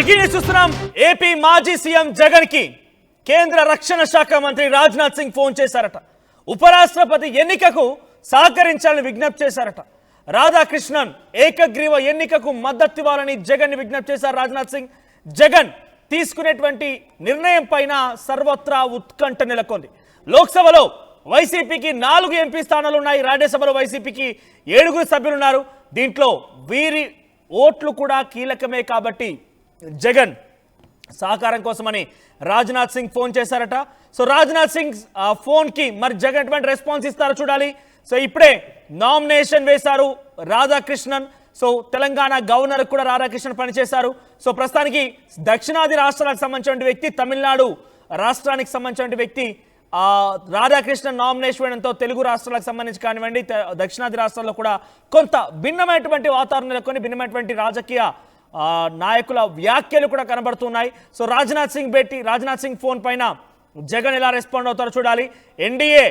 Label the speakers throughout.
Speaker 1: Breaking చూస్తున్నాం. AP మాజీ CM Jagan కి కేంద్ర రక్షణ శాఖ మంత్రి రాజ్నాథ్ సింగ్ ఫోన్ చేశారట. ఉపరాష్ట్రపతి ఎన్నికకు సహకరించాలని విజ్ఞప్తి చేశారట. రాధాకృష్ణన్ ఏకగ్రీవ ఎన్నికకు మద్దతు ఇవ్వాలని జగన్ ని విజ్ఞప్తి చేశారు రాజ్నాథ్ సింగ్. జగన్ తీసుకునేటువంటి నిర్ణయం పైన సర్వత్రా ఉత్కంఠ నెలకొంది. లోక్సభలో వైసీపీకి 4 ఎంపీ స్థానాలు ఉన్నాయి. రాజ్యసభలో వైసీపీకి 7 సభ్యులున్నారు. దీంట్లో వీరి ఓట్లు కూడా కీలకమే. కాబట్టి జగన్ సహకారం కోసమని రాజ్నాథ్ సింగ్ ఫోన్ చేశారట. సో రాజ్నాథ్ సింగ్ ఫోన్ కి మరి జగన్ ఎటువంటి రెస్పాన్స్ ఇస్తారో చూడాలి. సో ఇప్పుడే నామినేషన్ వేశారు రాధాకృష్ణన్. సో తెలంగాణ గవర్నర్ కూడా రాధాకృష్ణన్ పనిచేశారు. సో ప్రస్తుతానికి దక్షిణాది రాష్ట్రాలకు సంబంధించిన వ్యక్తి, తమిళనాడు రాష్ట్రానికి సంబంధించిన వ్యక్తి రాధాకృష్ణన్ నామినేషన్ వేయడంతో తెలుగు రాష్ట్రాలకు సంబంధించి కానివ్వండి, దక్షిణాది రాష్ట్రాల్లో కూడా కొంత భిన్నమైనటువంటి వాతావరణం నెలకొని భిన్నమైనటువంటి రాజకీయ నాయకుల వ్యాఖ్యలు కూడా కనబడుతున్నాయి. సో రాజ్నాథ్ సింగ్ ఫోన్ పైన జగన్ ఎలా రెస్పాండ్ అవుతారో చూడాలి. ఎన్డీఏ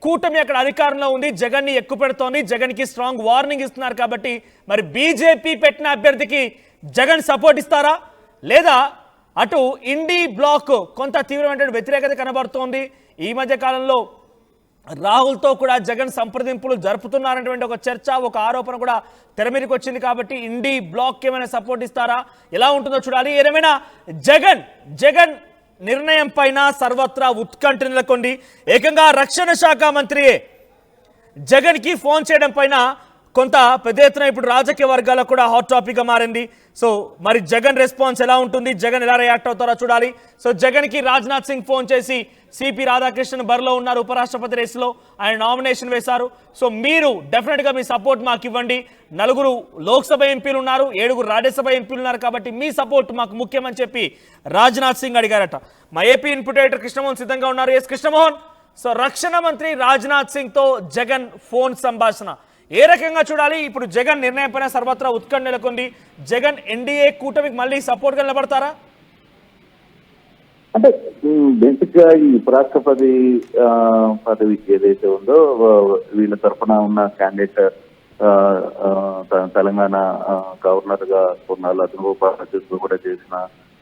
Speaker 1: కూటమి అక్కడ అధికారంలో ఉంది, జగన్ ని ఎక్కువ పెడుతోంది, జగన్ కి స్ట్రాంగ్ వార్నింగ్ ఇస్తున్నారు. కాబట్టి మరి బీజేపీ పెట్టిన అభ్యర్థికి జగన్ సపోర్ట్ ఇస్తారా, లేదా అటు ఇండీ బ్లాక్ కొంత తీవ్రమైన వ్యతిరేకత కనబడుతోంది. ఈ మధ్య కాలంలో రాహుల్తో కూడా జగన్ సంప్రదింపులు జరుపుతున్నారనేటువంటి ఒక చర్చ, ఒక ఆరోపణ కూడా తెర మీదకి వచ్చింది. కాబట్టి ఇండీ బ్లాక్ ఏమైనా సపోర్ట్ ఇస్తారా, ఎలా ఉంటుందో చూడాలి. ఏమైనా జగన్ నిర్ణయం పైన సర్వత్రా ఉత్కంఠ నెలకొంది. ఏకంగా రక్షణ శాఖ మంత్రి జగన్ కి ఫోన్ చేయడం పైన కొంత పెద్ద ఎత్తున ఇప్పుడు రాజకీయ వర్గాలకు కూడా హాట్ టాపిక్ గా మారింది. సో మరి జగన్ రెస్పాన్స్ ఎలా ఉంటుంది, జగన్ ఎలా రియాక్ట్ అవుతారో చూడాలి. సో జగన్ కి రాజ్నాథ్ సింగ్ ఫోన్ చేసి సిపి రాధాకృష్ణన్ బరిలో ఉన్నారు, ఉపరాష్ట్రపతి రేసులో ఆయన నామినేషన్ వేశారు. సో మీరు డెఫినెట్ గా మీ సపోర్ట్ మాకు ఇవ్వండి. 4 లోక్సభ ఎంపీలు ఉన్నారు, 7 రాజ్యసభ ఎంపీలు ఉన్నారు. కాబట్టి మీ సపోర్ట్ మాకు ముఖ్యమని చెప్పి రాజ్నాథ్ సింగ్ అడిగారట. మా ఏపీ ఇన్పుటేటర్ కృష్ణమోహన్ సిద్ధంగా ఉన్నారు. ఎస్ కృష్ణమోహన్, సో రక్షణ మంత్రి రాజ్నాథ్ సింగ్ తో జగన్ ఫోన్ సంభాషణ ఏ రకంగా చూడాలి? ఇప్పుడు జగన్ నిర్ణయం పైన సర్వత్రా ఉత్కంఠ నెలకొంది. జగన్ ఎన్డీఏ కూటమికి మళ్ళీ సపోర్ట్ గా నిలబడతారా?
Speaker 2: అంటే బేసిక్ గా ఈ ఉపరాష్ట్రపతి పదవికి ఏదైతే ఉందో వీళ్ళ తరఫున ఉన్న క్యాండిడేట్ తెలంగాణ గవర్నర్ గా కొన్నాళ్ళు అతను కూడా చేసిన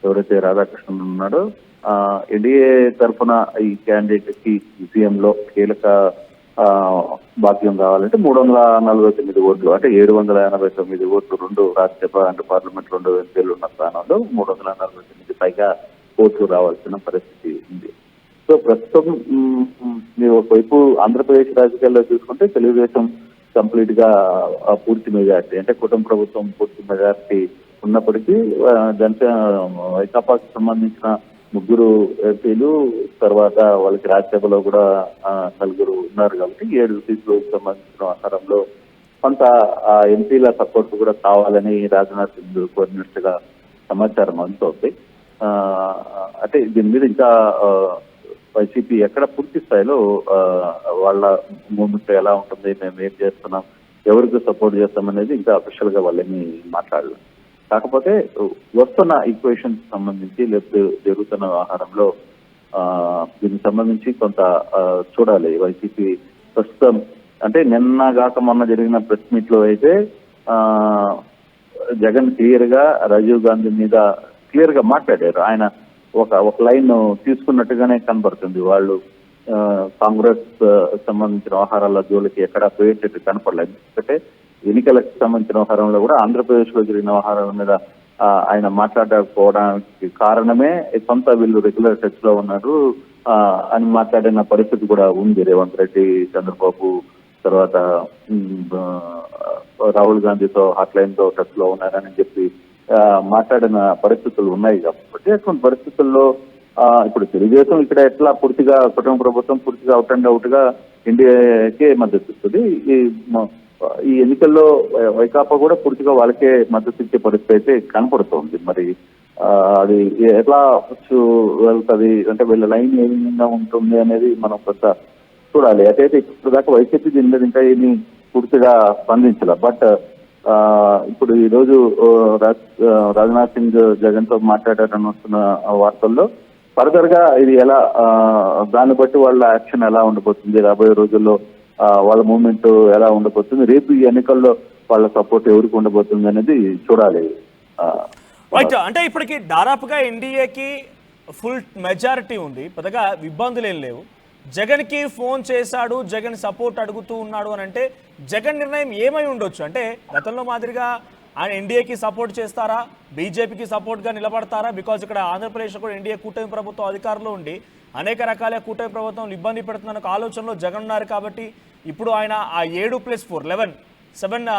Speaker 2: ఎవరైతే రాధాకృష్ణన్ ఉన్నాడో, ఎన్డీఏ తరఫున ఈ క్యాండిడేట్ కి సీఎం లో కీలక భాగ్యం కావాలంటే 349 ఓట్లు, అంటే 789 ఓట్లు 2 రాజ్యసభ అంటే పార్లమెంట్ 2 ఎంపీలు ఉన్న స్థానంలో 349 పైగా ఓట్లు రావాల్సిన పరిస్థితి ఉంది. సో ప్రస్తుతం మీరు ఒకవైపు ఆంధ్రప్రదేశ్ రాజకీయాల్లో చూసుకుంటే తెలుగుదేశం కంప్లీట్ గా పూర్తి మెజార్టీ, అంటే కుటుంబ ప్రభుత్వం పూర్తి మెజార్టీ ఉన్నప్పటికీ వైకాపాకి సంబంధించిన 3 ఎంపీలు, తర్వాత వాళ్ళకి రాజ్యసభలో కూడా 4 ఉన్నారు. కాబట్టి 7 సీట్లకు సంబంధించిన ఆహారంలో కొంత ఎంపీల సపోర్ట్ కూడా కావాలని రాజ్నాథ్ సింగ్ కోరినట్టుగా సమాచారం అందుతోంది. అంటే దీని మీద ఇంకా వైసీపీ ఎక్కడ పూర్తి స్థాయిలో వాళ్ళ మూమెంట్ ఎలా ఉంటుంది, మేము ఏం చేస్తున్నాం, ఎవరికి సపోర్ట్ చేస్తామనేది ఇంకా అఫీషియల్ గా వాళ్ళని మాట్లాడలేదు. కాకపోతే వస్తున్న ఈక్వేషన్స్ సంబంధించి లేకపోతే జరుగుతున్న వ్యవహారంలో దీనికి సంబంధించి కొంత చూడాలి. వైసీపీ ప్రస్తుతం అంటే నిన్న కాక మొన్న జరిగిన ప్రెస్ మీట్ లో అయితే జగన్ క్లియర్ గా రాజీవ్ గాంధీ మీద క్లియర్ గా మాట్లాడారు. ఆయన ఒక లైన్ తీసుకున్నట్టుగానే కనబడుతుంది. వాళ్ళు కాంగ్రెస్ సంబంధించిన వ్యవహారాల జోలికి ఎక్కడా పోయేటట్టు కనపడలేదు. ఎందుకంటే ఎన్నికలకు సంబంధించిన వ్యవహారంలో కూడా ఆంధ్రప్రదేశ్ లో జరిగిన వ్యవహారం మీద ఆయన మాట్లాడకపోవడానికి కారణమే సొంత వీళ్ళు రెగ్యులర్ టచ్ లో ఉన్నారు అని మాట్లాడిన పరిస్థితి కూడా ఉంది. రేవంత్ రెడ్డి, చంద్రబాబు, తర్వాత రాహుల్ గాంధీతో హాట్ లైన్ తో టచ్ లో ఉన్నారని చెప్పి మాట్లాడిన పరిస్థితులు ఉన్నాయి. కాబట్టి అటువంటి పరిస్థితుల్లో ఇప్పుడు తెలుగుదేశం ఇక్కడ ఎట్లా పూర్తిగా కుటుంబ ప్రభుత్వం పూర్తిగా అవుట్ గా ఇండియాకే మద్దతు ఇస్తుంది. ఈ ఎన్నికల్లో వైకాపా కూడా పూర్తిగా వాళ్ళకే మద్దతు ఇచ్చే పరిస్థితి అయితే కనపడుతోంది. మరి అది ఎట్లా వెళ్తుంది అంటే వీళ్ళ లైన్ ఏ విధంగా ఉంటుంది అనేది మనం కొంత చూడాలి. అయితే ఇప్పుడు దాకా వైసీపీ దీని మీద ఇంకా ఏమీ పూర్తిగా స్పందించాల. బట్ ఇప్పుడు ఈ రోజు రాజ్నాథ్ సింగ్ జగన్ తో మాట్లాడారని వస్తున్న వార్తల్లో ఫర్దర్ గా ఇది ఎలా దాన్ని బట్టి వాళ్ళ యాక్షన్ ఎలా ఉండబోతుంది, రాబోయే రోజుల్లో వాళ్ళ మూవ్మెంట్ ఎలా ఉండబోతుంది, రేపు ఈ ఎన్నికల్లో వాళ్ళ సపోర్ట్ ఎవరికి ఉండబోతుంది అనేది చూడాలి.
Speaker 1: రైట్, అంటే ఇప్పటికి దాదాపుగా ఎన్డీఏకి ఫుల్ మెజారిటీ ఉంది, పెద్దగా ఇబ్బందులు ఏం లేవు. జగన్కి ఫోన్ చేశాడు, జగన్ సపోర్ట్ అడుగుతూ ఉన్నాడు అని అంటే జగన్ నిర్ణయం ఏమై ఉండొచ్చు? అంటే గతంలో మాదిరిగా ఆయన ఎన్డీఏకి సపోర్ట్ చేస్తారా, బీజేపీకి సపోర్ట్గా నిలబడతారా? బికాజ్ ఇక్కడ ఆంధ్రప్రదేశ్లో కూడా ఎన్డీఏ కూటమి ప్రభుత్వం అధికారంలో ఉండి అనేక రకాల కూటమి ప్రభుత్వం ఇబ్బంది పెడుతున్న ఒక ఆలోచనలో జగన్ ఉన్నారు. కాబట్టి ఇప్పుడు ఆయన ఆ 7+4 7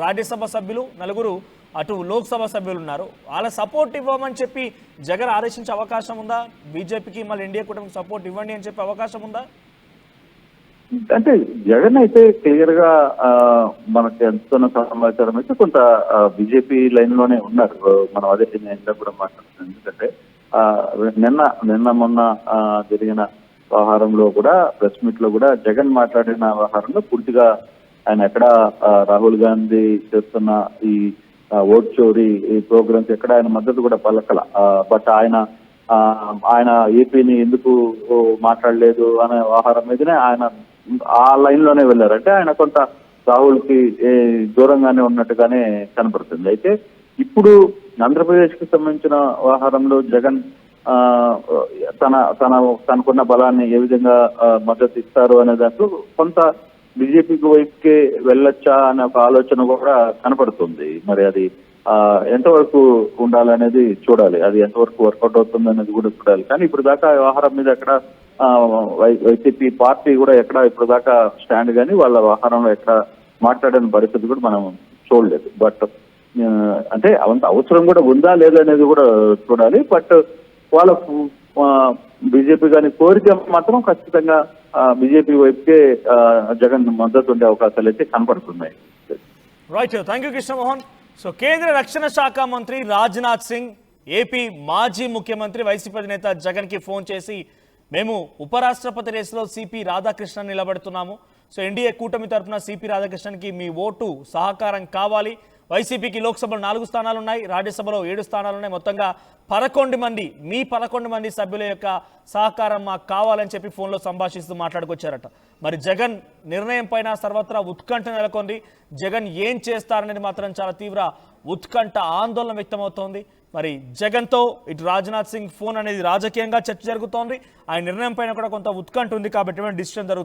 Speaker 1: రాజ్యసభ సభ్యులు, 4 అటు లోక్సభ సభ్యులు ఉన్నారు. వాళ్ళ సపోర్ట్ ఇవ్వమని చెప్పి జగన్ ఆదేశించే అవకాశం ఉందా? బీజేపీకి మళ్ళీ ఎన్డీఏ కూటమికి సపోర్ట్ ఇవ్వండి అని చెప్పే అవకాశం ఉందా?
Speaker 2: అంటే జగన్ అయితే క్లియర్ గా మనకి అందుతున్న సమాచారం అయితే కొంత బీజేపీ లైన్ లోనే ఉన్నారు. మనం అదే నేను కూడా మాట్లాడుతున్నాం. ఎందుకంటే మొన్న జరిగిన వ్యవహారంలో కూడా, ప్రెస్ మీట్ లో కూడా జగన్ మాట్లాడిన వ్యవహారంలో పూర్తిగా ఆయన ఎక్కడ రాహుల్ గాంధీ చేస్తున్న ఈ ఓట్ చోరీ ఈ ప్రోగ్రామ్స్ ఎక్కడ ఆయన మద్దతు కూడా పలకల. బట్ ఆయన ఏపీని ఎందుకు మాట్లాడలేదు అనే వ్యవహారం మీదనే ఆయన ఆ లైన్ లోనే వెళ్ళారు. అంటే ఆయన కొంత రాహుల్ కి దూరంగానే ఉన్నట్టుగానే కనపడుతుంది. అయితే ఇప్పుడు ఆంధ్రప్రదేశ్ కి సంబంధించిన వ్యవహారంలో జగన్ తనకున్న బలాన్ని ఏ విధంగా మద్దతు ఇస్తారు అనే దాంట్లో కొంత బీజేపీకి వైపుకే వెళ్ళొచ్చా అనే ఒక ఆలోచన కూడా కనపడుతుంది. మరి అది ఎంతవరకు ఉండాలనేది చూడాలి, అది ఎంతవరకు వర్కౌట్ అవుతుంది అనేది కూడా చూడాలి. కానీ ఇప్పుడు దాకా వ్యవహారం మీద ఎక్కడ వైసీపీ పార్టీ కూడా ఎక్కడ ఇప్పుడు దాకా స్టాండ్ కానీ వాళ్ళ వ్యవహారంలో ఎక్కడ మాట్లాడిన పరిస్థితి కూడా మనం చూడలేదు. బట్ అంటే అంత అవసరం కూడా ఉందా లేదా అనేది కూడా చూడాలి. బట్ వాళ్ళకు బీజేపీ కానీ కోరిక మాత్రం ఖచ్చితంగా బీజేపీ వైపుకే జగన్ మద్దతు ఉండే అవకాశాలు అయితే కనపడుతున్నాయి.
Speaker 1: Right, thank you Krishnamohan. So కేంద్ర రక్షణ శాఖ మంత్రి రాజ్నాథ్ సింగ్ ఏపీ మాజీ ముఖ్యమంత్రి వైసీపీ అధినేత జగన్కి ఫోన్ చేసి మేము ఉపరాష్ట్రపతి రేసులో సిపి రాధాకృష్ణన్ నిలబడుతున్నాము. సో ఎన్డీఏ కూటమి తరఫున సిపి రాధాకృష్ణన్కి మీ ఓటు సహకారం కావాలి. వైసీపీకి లోక్సభలో 4 స్థానాలు ఉన్నాయి, రాజ్యసభలో 7 స్థానాలు ఉన్నాయి. మొత్తంగా 11 మంది సభ్యుల యొక్క సహకారం మాకు కావాలని చెప్పి ఫోన్లో సంభాషిస్తూ మాట్లాడుకొచ్చారట. మరి జగన్ నిర్ణయం పైన సర్వత్రా ఉత్కంఠ నెలకొంది. జగన్ ఏం చేస్తారనేది మాత్రం చాలా తీవ్ర ఉత్కంఠ, ఆందోళన వ్యక్తమవుతోంది. మరి జగన్తో ఇటు రాజ్నాథ్ సింగ్ ఫోన్ అనేది రాజకీయంగా చర్చ జరుగుతోంది. ఆయన నిర్ణయం పైన కూడా కొంత ఉత్కంఠ ఉంది. కాబట్టి డిసిషన్ జరుగుతుంది.